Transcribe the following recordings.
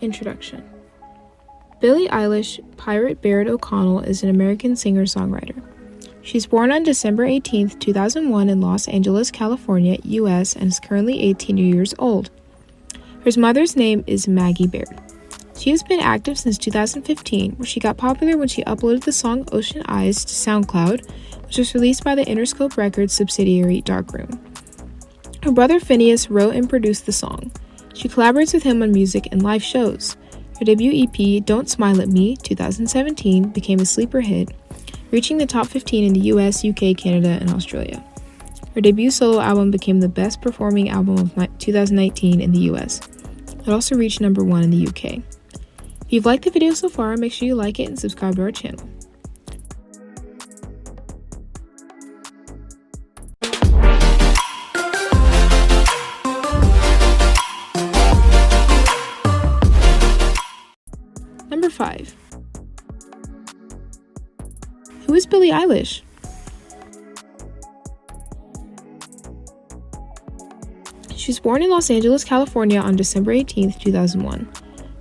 Introduction. Billie Eilish Pirate Baird O'Connell is an American singer-songwriter. She's born on December 18, 2001 in Los Angeles, California, U.S., and is currently 18 years old. Her mother's name is Maggie Baird. She has been active since 2015, where she got popular when she uploaded the song Ocean Eyes to SoundCloud, which was released by the Interscope Records subsidiary Darkroom. Her brother Finneas wrote and produced the song. She collaborates with him on music and live shows. Her debut EP, Don't Smile at Me, 2017, became a sleeper hit, reaching the top 15 in the US, UK, Canada, and Australia. Her debut solo album became the best performing album of 2019 in the US. It also reached number 1 in the UK. If you've liked the video so far, make sure you like it and subscribe to our channel. Number 5. Who is Billie Eilish? She was born in Los Angeles, California on December 18, 2001.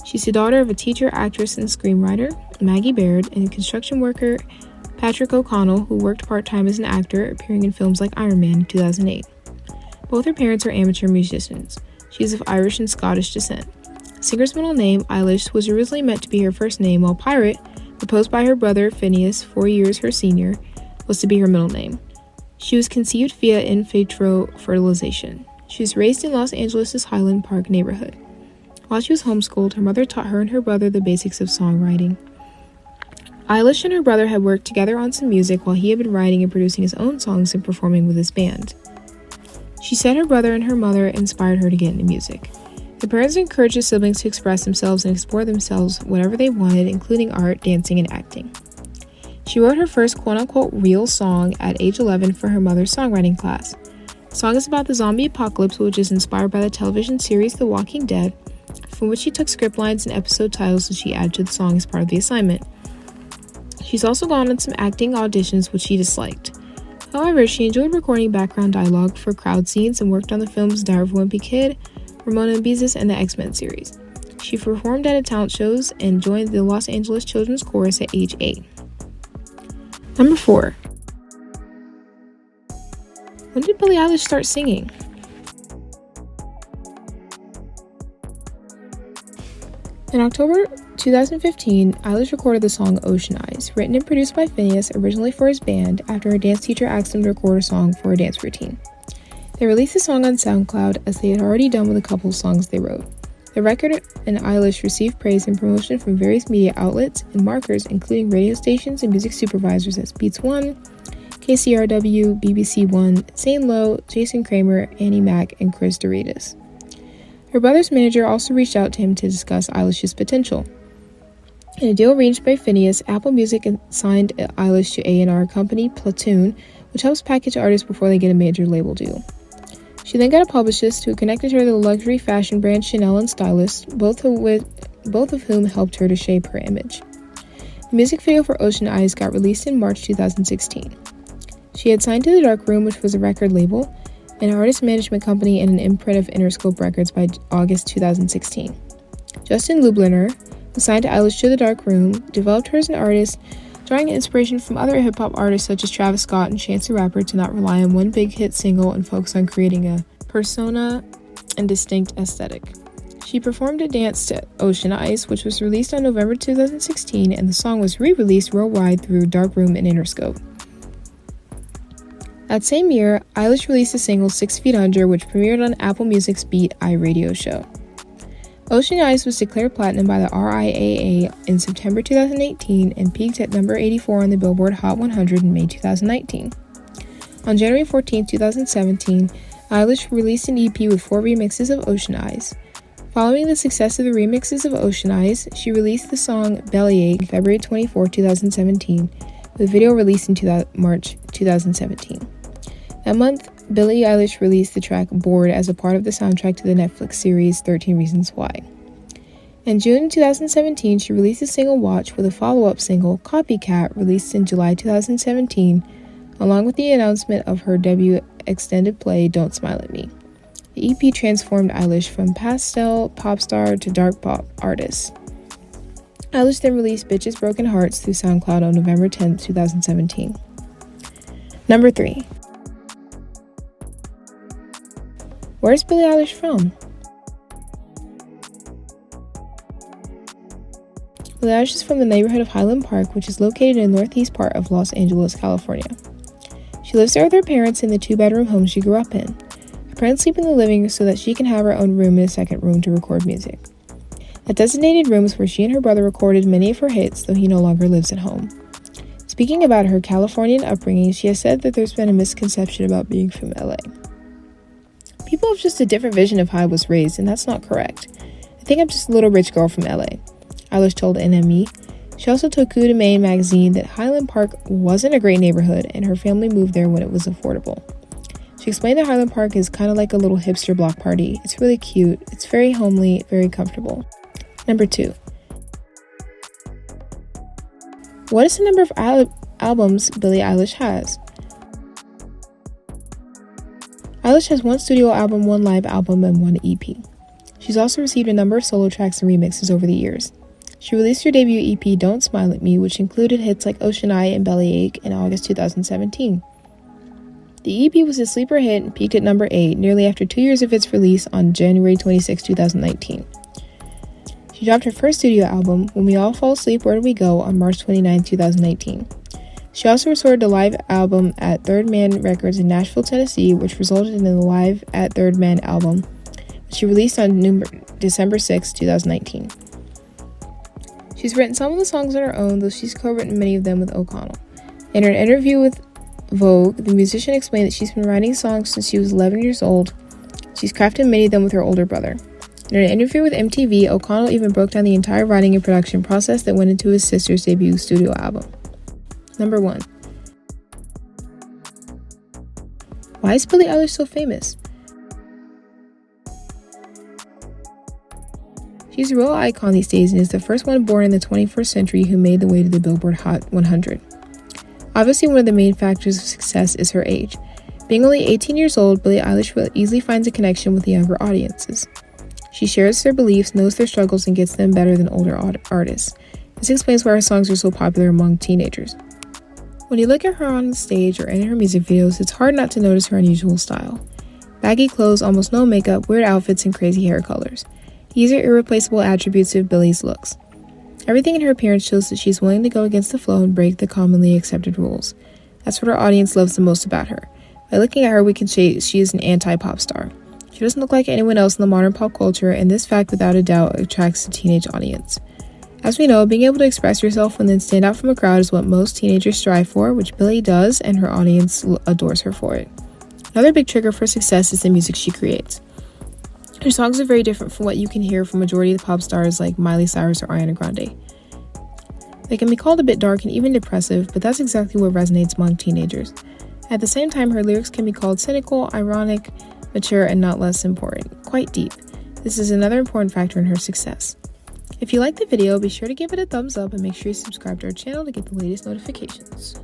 She's the daughter of a teacher, actress, and screenwriter, Maggie Baird, and a construction worker, Patrick O'Connell, who worked part-time as an actor, appearing in films like Iron Man in 2008. Both her parents are amateur musicians. She is of Irish and Scottish descent. Singer's middle name, Eilish, was originally meant to be her first name, while Pirate, proposed by her brother Finneas, 4 years her senior, was to be her middle name. She was conceived via in vitro fertilization. She was raised in Los Angeles' Highland Park neighborhood. While she was homeschooled, her mother taught her and her brother the basics of songwriting. Eilish and her brother had worked together on some music while he had been writing and producing his own songs and performing with his band. She said her brother and her mother inspired her to get into music. The parents encouraged the siblings to express themselves and explore themselves whatever they wanted, including art, dancing, and acting. She wrote her first quote-unquote real song at age 11 for her mother's songwriting class. The song is about the zombie apocalypse, which is inspired by the television series The Walking Dead, from which she took script lines and episode titles that she added to the song as part of the assignment. She's also gone on some acting auditions which she disliked. However, she enjoyed recording background dialogue for crowd scenes and worked on the films Diary of a Wimpy Kid, Ramona and Beezus, and the X-Men series. She performed at talent shows and joined the Los Angeles Children's Chorus at age 8. Number 4. When did Billie Eilish start singing? In October 2015, Eilish recorded the song Ocean Eyes, written and produced by Finneas, originally for his band, after her dance teacher asked him to record a song for a dance routine. They released the song on SoundCloud, as they had already done with a couple of songs they wrote. The record and Eilish received praise and promotion from various media outlets and markers, including radio stations and music supervisors as Beats One, KCRW, BBC One, Zane Lowe, Jason Kramer, Annie Mac, and Chris Doritas. Her brother's manager also reached out to him to discuss Eilish's potential. In a deal reached by Finneas, Apple Music signed Eilish to A&R company Platoon, which helps package artists before they get a major label deal. She then got a publicist who connected her to the luxury fashion brand Connell and stylist, both of whom helped her to shape her image. The music video for Ocean Eyes got released in March 2016. She had signed to the Darkroom, which was a record label, an artist management company, and an imprint of Interscope Records by August 2016. Justin Lubliner, who signed Eilish to the Darkroom, developed her as an artist, drawing inspiration from other hip-hop artists such as Travis Scott and Chance the Rapper to not rely on one big hit single and focus on creating a persona and distinct aesthetic. She performed a dance to Ocean Eyes, which was released on November 2016, and the song was re-released worldwide through Darkroom and Interscope. That same year, Eilish released the single 6 Feet Under, which premiered on Apple Music's Beat iRadio show. Ocean Eyes was declared platinum by the RIAA in September 2018 and peaked at number 84 on the Billboard Hot 100 in May 2019. On January 14, 2017, Eilish released an EP with 4 remixes of Ocean Eyes. Following the success of the remixes of Ocean Eyes, she released the song Bellyache on February 24, 2017, with a video released in March 2017. That month, Billie Eilish released the track Bored as a part of the soundtrack to the Netflix series 13 Reasons Why. In June 2017, she released the single Watch with a follow-up single, Copycat, released in July 2017, along with the announcement of her debut extended play Don't Smile at Me. The EP transformed Eilish from pastel pop star to dark pop artist. Eilish then released Bitches Broken Hearts through SoundCloud on November 10, 2017. Number 3. Where's Billie Eilish from? Billie Eilish is from the neighborhood of Highland Park, which is located in the northeast part of Los Angeles, California. She lives there with her parents in the 2-bedroom home she grew up in. Her parents sleep in the living room so that she can have her own room and a second room to record music. That designated room is where she and her brother recorded many of her hits, though he no longer lives at home. Speaking about her Californian upbringing, she has said that there's been a misconception about being from LA. People have just a different vision of how I was raised, and that's not correct. I think I'm just a little rich girl from LA, Eilish told NME. She also told Coup de Maine magazine that Highland Park wasn't a great neighborhood, and her family moved there when it was affordable. She explained that Highland Park is kind of like a little hipster block party. It's really cute, it's very homely, very comfortable. Number 2. What is the number of albums Billie Eilish has? Eilish has 1 studio album, 1 live album, and 1 EP. She's also received a number of solo tracks and remixes over the years. She released her debut EP, Don't Smile at Me, which included hits like Ocean Eye and Bellyache in August 2017. The EP was a sleeper hit and peaked at number 8 nearly after 2 years of its release on January 26, 2019. She dropped her first studio album, When We All Fall Asleep, Where Do We Go, on March 29, 2019. She also recorded a live album at Third Man Records in Nashville, Tennessee, which resulted in the Live at Third Man album, which she released on December 6, 2019. She's written some of the songs on her own, though she's co-written many of them with O'Connell. In an interview with Vogue, the musician explained that she's been writing songs since she was 11 years old. She's crafted many of them with her older brother. In an interview with MTV, O'Connell even broke down the entire writing and production process that went into his sister's debut studio album. Number 1. Why is Billie Eilish so famous? She's a real icon these days and is the first one born in the 21st century who made the way to the Billboard Hot 100. Obviously, one of the main factors of success is her age. Being only 18 years old, Billie Eilish easily finds a connection with the younger audiences. She shares their beliefs, knows their struggles, and gets them better than older artists. This explains why her songs are so popular among teenagers. When you look at her on the stage or in her music videos, it's hard not to notice her unusual style. Baggy clothes, almost no makeup, weird outfits, and crazy hair colors. These are irreplaceable attributes of Billie's looks. Everything in her appearance shows that she's willing to go against the flow and break the commonly accepted rules. That's what our audience loves the most about her. By looking at her, we can say she is an anti-pop star. She doesn't look like anyone else in the modern pop culture, and this fact without a doubt attracts a teenage audience. As we know, being able to express yourself and then stand out from a crowd is what most teenagers strive for, which Billie does, and her audience adores her for it. Another big trigger for success is the music she creates. Her songs are very different from what you can hear from majority of the pop stars like Miley Cyrus or Ariana Grande. They can be called a bit dark and even depressive, but that's exactly what resonates among teenagers. At the same time, her lyrics can be called cynical, ironic, mature, and not less important, quite deep. This is another important factor in her success. If you liked the video, be sure to give it a thumbs up and make sure you subscribe to our channel to get the latest notifications.